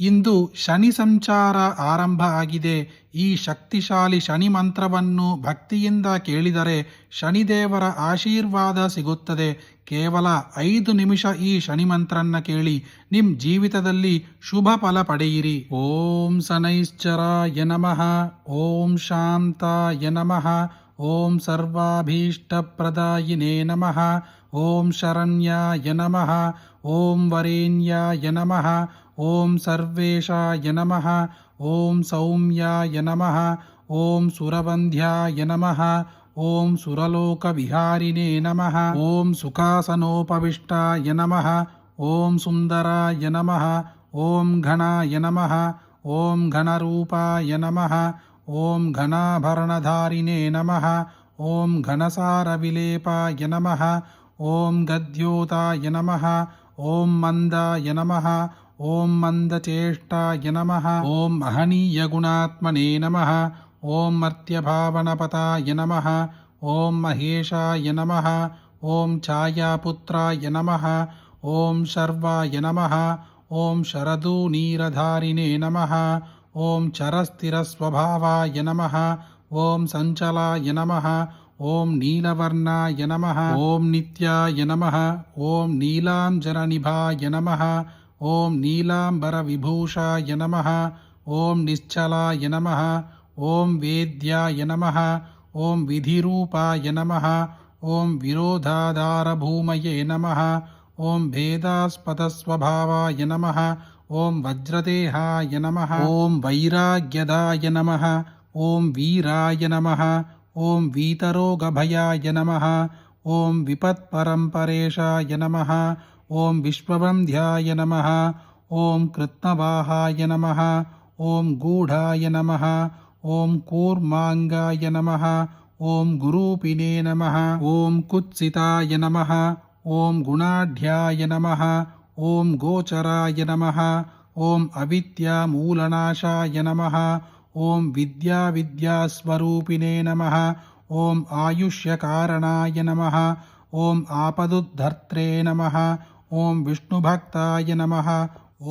ಇಂದು ಶನಿ ಸಂಚಾರ ಆರಂಭ ಆಗಿದೆ. ಈ ಶಕ್ತಿಶಾಲಿ ಶನಿ ಮಂತ್ರವನ್ನು ಭಕ್ತಿಯಿಂದ ಕೇಳಿದರೆ ಶನಿದೇವರ ಆಶೀರ್ವಾದ ಸಿಗುತ್ತದೆ. ಕೇವಲ 5 ನಿಮಿಷ ಈ ಶನಿ ಮಂತ್ರನ್ನ ಕೇಳಿ ನಿಮ್ಮ ಜೀವಿತದಲ್ಲಿ ಶುಭ ಫಲ ಪಡೆಯಿರಿ. ಓಂ ಶನೈಶ್ಚರಾಯ ನಮಃ. ಓಂ ಶಾಂತಾಯ ನಮಃ. ಓಂ ಸರ್ವಾಭೀಷ್ಟಪ್ರದಾಯಿನೇ ನಮಃ. ಓಂ ಶರಣ್ಯಾಯ ನಮಃ. ಓಂ ವರೇಣ್ಯಾಯ ನಮಃ. ಓಂ ಸರ್ವೇಶಾಯ ನಮಃ. ಓಂ ಸೌಮ್ಯಾಯ ನಮಃ. ಓಂ ಸುರವಂದ್ಯಾಯ ನಮಃ. ಓಂ ಸುರಲೋಕವಿಹಾರಿಣೇ ನಮಃ. ಓಂ ಸುಖಾಸನೋಪವಿಷ್ಟಾಯ ನಮಃ. ಓಂ ಸುಂದರಾಯ ನಮಃ. ಓಂ ಘಣಾಯ ನಮಃ. ಓಂ ಘನರೂಪಾಯ ನಮಃ. ಓಂ ಘನಾಭರಣಧಾರಿಣೇ ನಮಃ. ಓಂ ಘನಸಾರವಿಲೇಪಾಯ ನಮಃ. ಓಂ ಗದ್ಯೋತಾಯ ನಮಃ. ಓಂ ಮಂದಾಯ ನಮಃ. ಓಂ ಮಂದಚೇಷ್ಟಾಯ ನಮಃ. ಓಂ ಮಹನೀಯ ಗುಣಾತ್ಮನೇ ನಮಃ. ಓಂ ಮರ್ತ್ಯಭಾವನಪತಾಯ ನಮಃ. ಓಂ ಮಹೇಶಾಯ ನಮಃ. ಓಂ ಛಾಯಾಪುತ್ರಾಯ ನಮಃ. ಓಂ ಶರ್ವಾಯ ನಮಃ. ಓಂ ಶರದೂನೀರಧಾರಿಣೇ ನಮಃ. ಓಂ ಚರಸ್ಥಿರಸ್ವಭಾವಾಯ ನಮಃ. ಓಂ ಸಂಚಲಾಯ ನಮಃ. ಓಂ ನೀಲವರ್ಣಾಯ ನಮಃ. ಓಂ ನಿತ್ಯಾಯ ನಮಃ. ಓಂ ನೀಲಾಂಜನನಿಭಾಯ ನಮಃ. ಓಂ ನೀಲಾಂಬರವಿಭೂಷಾಯ ನಮಃ. ಓಂ ನಿಶ್ಚಲಾಯ ನಮಃ. ಓಂ ವೇದ್ಯಾಯ ನಮಃ. ಓಂ ವಿಧಿರೂಪಾಯ ನಮಃ. ಓಂ ವಿರೋಧಾಧಾರಭೂಮಯೇ ನಮಃ. ಓಂ ಭೇದಾಸ್ಪದಸ್ವಭಾವಾಯ ನಮಃ. ಓಂ ವಜ್ರದೇಹಾಯ ನಮಃ. ಓಂ ವೈರಾಗ್ಯದಾಯ ನಮಃ. ಓಂ ವೀರಾಯ ನಮಃ. ಓಂ ವೀತರೋಗಭಯಾಯ ನಮಃ. ಓಂ ವಿಪತ್ಪರಂಪರೇಶಾಯ ನಮಃ. ಓಂ ವಿಶ್ವವಂದ್ಯಾಯ ನಮಃ. ಓಂ ಕೃತ್ನವಾಹಾಯ ನಮಃ. ಓಂ ಗೂಢಾಯ ನಮಃ. ಓಂ ಕೂರ್ಮಾಂಗಾಯ ನಮಃ. ಓಂ ಗುರೂಪಿನೇ ನಮಃ. ಓಂ ಕುತ್ಸಿತಾಯ ನಮಃ. ಓಂ ಗುಣಾಢ್ಯಾಯ ನಮಃ. ಓಂ ಗೋಚರಾಯ ನಮಃ. ಓಂ ಅವಿದ್ಯಾಮೂಲನಾಶಾಯ ನಮಃ. ಓಂ ವಿದ್ಯಾಸ್ವರೂಪಿನೇ ನಮಃ. ಓಂ ಆಯುಷ್ಯಕಾರಣಾಯ ನಮಃ. ಓಂ ಆಪದುದ್ಧರ್ತ್ರೇ ನಮಃ. ಓಂ ವಿಷ್ಣುಭಕ್ತಾಯ ನಮಃ.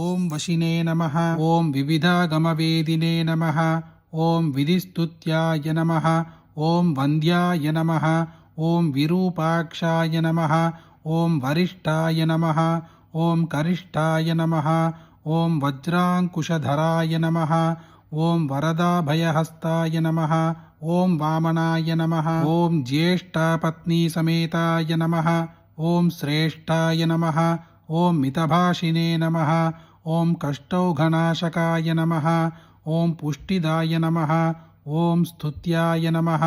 ಓಂ ವಶಿನೇ ನಮಃ. ಓಂ ವಿವಿಧಾಗಮವೇದಿನೇ ನಮಃ. ಓಂ ವಿಧಿಸ್ತುತ್ಯಾಯ ನಮಃ. ಓಂ ವಂದ್ಯಾಯ ನಮಃ. ಓಂ ವಿರೂಪಾಕ್ಷಾಯ ನಮಃ. ಓಂ ವರಿಷ್ಠಾಯ ನಮಃ. ಓಂ ಕರಿಷ್ಠಾಯ ನಮಃ. ಓಂ ವಜ್ರಾಂಕುಶಧರಾಯ ನಮಃ. ಓಂ ವರದಾಭಯಹಸ್ತಾಯ ನಮಃ. ಓಂ ವಾಮನಾಯ ನಮಃ. ಓಂ ಜ್ಯೇಷ್ಠಪತ್ನೀಸಮೇತಾಯ ನಮಃ. ಓಂ ಶ್ರೇಷ್ಠಾಯ ನಮಃ. ಓಂ ಮಿತಭಾಷಿಣೇ ನಮಃ. ಓಂ ಕಷ್ಟೌಘನಾಶಕಾಯ ನಮಃ. ಓಂ ಪುಷ್ಟಿದಾಯ ನಮಃ. ಓಂ ಸ್ತುತ್ಯಾಯ ನಮಃ.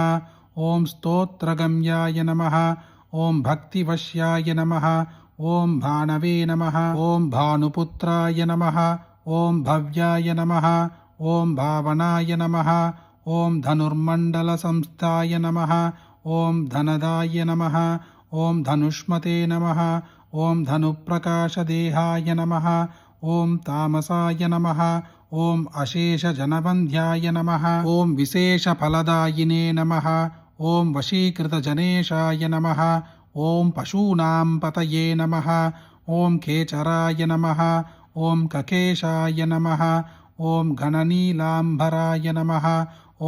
ಓಂ ಸ್ತೋತ್ರಗಮ್ಯಾಯ ನಮಃ. ಓಂ ಭಕ್ತಿವಶ್ಯಾಯ ನಮಃ. ಓಂ ಭಾನವೇ ನಮಃ. ಓಂ ಭಾನುಪುತ್ರಾಯ ನಮಃ. ಓಂ ಭವ್ಯಾಯ ನಮಃ. ಓಂ ಭಾವನಾಯ ನಮಃ. ಓಂ ಧನುರ್ಮಂಡಲಸಂಸ್ಥಾಯ ನಮಃ. ಓಂ ಧನದಾಯ ನಮಃ. ಓಂ ಧನುಷ್ಮತೆ ನಮಃ. ಓಂ ಧನುಪ್ರಕಾಶದೇಹಾಯ ನಮಃ. ಓಂ ತಾಮಸಾಯ ನಮಃ. ಓಂ ಅಶೇಷಜನಬಂಧ್ಯಾಯ ನಮಃ. ಓಂ ವಿಶೇಷಫಲದಾಯಿನೇ ನಮಃ. ಓಂ ವಶೀಕೃತಜನೇಶಾಯ ನಮಃ. ಓಂ ಪಶೂನಾಂ ಪತಯೇ ನಮಃ. ಓಂ ಖೇಚರಾಯ ನಮಃ. ಓಂ ಕಕೇಶಾಯ ನಮಃ. ಓಂ ಘನನೀಲಾಂಬರಾಯ ನಮಃ.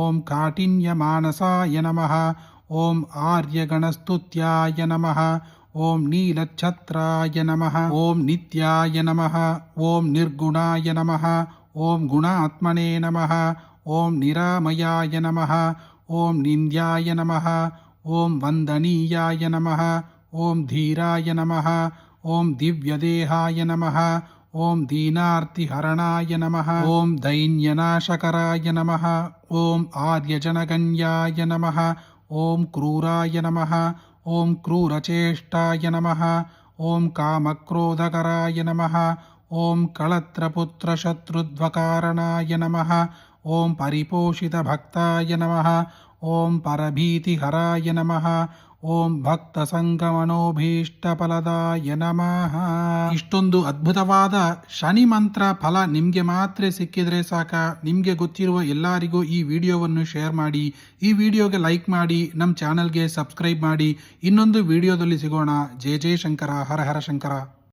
ಓಂ ಕಾಠಿನ್ಯಮಾನಸಾಯ ನಮಃ. ಓಂ ಆರ್ಯಗಣಸ್ತುತ್ಯಾಯ ನಮಃ. ಓಂ ನೀಲಛತ್ರಾಯ ನಮಃ. ಓಂ ನಿತ್ಯಾಯ ನಮಃ. ಓಂ ನಿರ್ಗುಣಾಯ ನಮಃ. ಓಂ ಗುಣಾತ್ಮನೇ ನಮಃ. ಓಂ ನಿರಾಮಯಾಯ ನಮಃ. ಓಂ ನಿಂದ್ಯಾಯ ನಮಃ. ಓಂ ವಂದನೀಯಾಯ ನಮಃ. ಓಂ ಧೀರಾಯ ನಮಃ. ಓಂ ದಿವ್ಯದೇಹಾಯ ನಮಃ. ಓಂ ದೀನಾರ್ತಿಹರಣಾಯ ನಮಃ. ಓಂ ದೈನ್ಯನಾಶಕರಾಯ ನಮಃ. ಓಂ ಆರ್ಯಜನಗಣ್ಯಾಯ ನಮಃ. ಓಂ ಕ್ರೂರಾಯ ನಮಃ. ಓಂ ಕ್ರೂರಚೇಷ್ಟಾಯ ನಮಃ. ಓಂ ಕಾಮಕ್ರೋಧಕರಾಯ ನಮಃ. ಓಂ ಕಳತ್ರಪುತ್ರಶತ್ರುಧ್ವಕಾರಣಾಯ ನಮಃ. ಓಂ ಪರಿಪೋಷಿತಭಕ್ತಾಯ ನಮಃ. ಓಂ ಪರಭೀತಿಹರಾಯ ನಮಃ. ಓಂ ಭಕ್ತ ಸಂಗಮನೋಭೀಷ್ಟಫಲದಾಯ ನಮಃ. ಇಷ್ಟೊಂದು ಅದ್ಭುತವಾದ ಶನಿ ಮಂತ್ರ ಫಲ ನಿಮಗೆ ಮಾತ್ರ ಸಿಕ್ಕಿದ್ರೆ ಸಾಕ. ನಿಮಗೆ ಗೊತ್ತಿರುವ ಎಲ್ಲರಿಗೂ ಈ ವಿಡಿಯೋವನ್ನು ಶೇರ್ ಮಾಡಿ, ಈ ವಿಡಿಯೋಗೆ ಲೈಕ್ ಮಾಡಿ, ನಮ್ಮ ಚಾನಲ್ಗೆ ಸಬ್ಸ್ಕ್ರೈಬ್ ಮಾಡಿ. ಇನ್ನೊಂದು ವಿಡಿಯೋದಲ್ಲಿ ಸಿಗೋಣ. ಜಯ ಜಯ ಶಂಕರ, ಹರ ಹರ ಶಂಕರ.